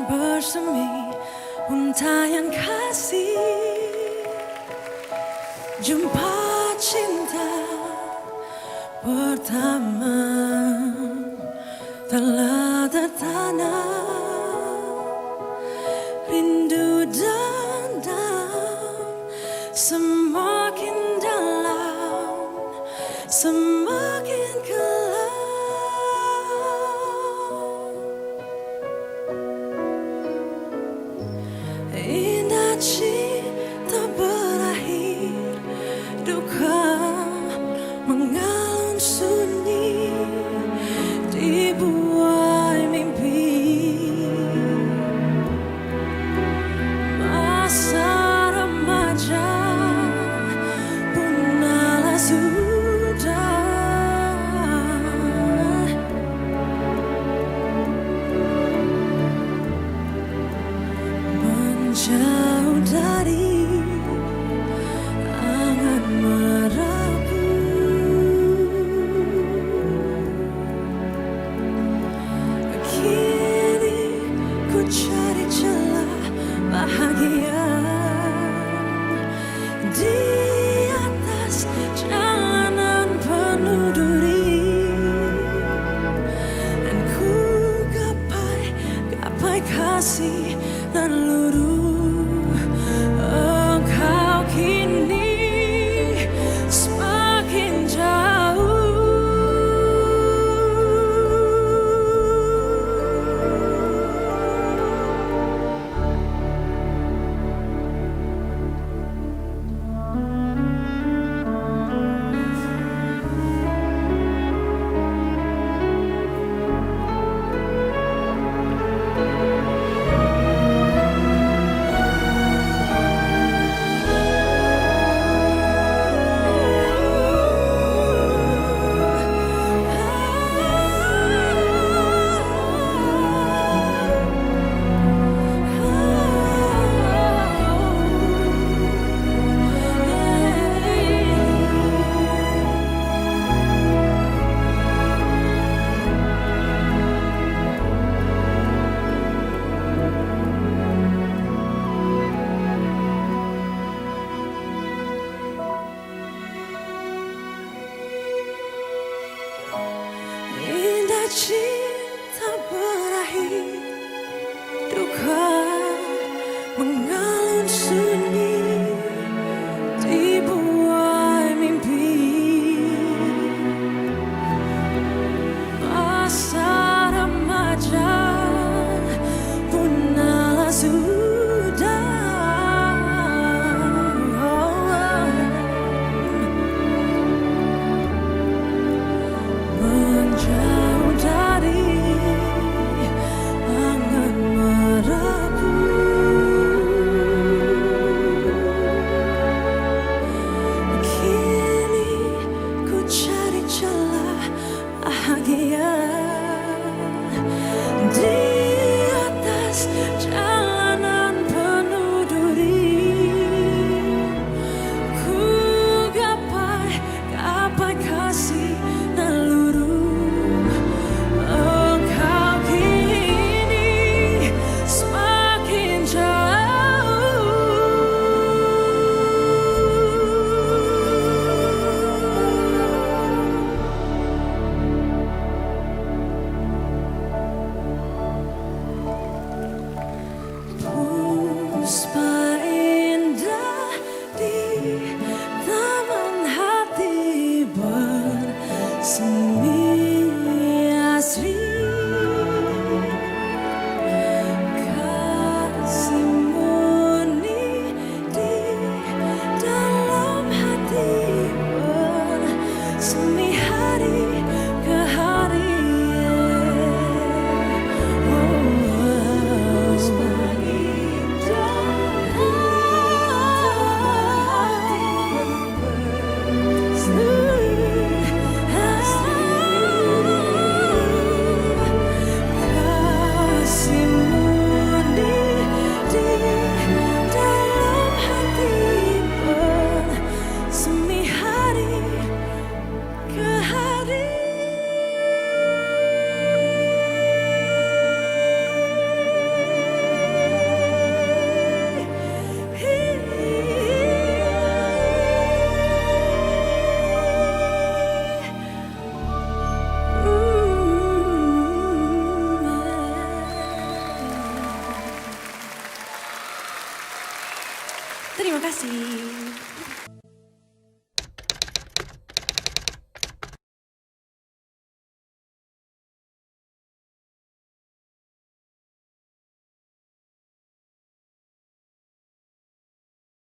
bersemi untayan kasih, jumpa cinta pertama telah tertanam, rindu dendam semakin dalam, semakin kelam. Indah cinta berakhir, duka mengalun sunyi di buai mimpi. Masa remaja punahlah sudah, menjauh dari angan merapu. Kini ku cari celah bahagia di atas jalanan penuh duri, dan ku gapai kasih dan luruh. Engkau kini semakin jauh. Indah cinta berakhir, duka mengalun sunyi di buai mimpi. Masa remaja punahlah sudah, menjauh dari angan merapu. Kini ku cari celah bahagia di atas jalanan penuh duri. Ku gapai kasih dan luruh. Engkau kini semakin jauh. Puspa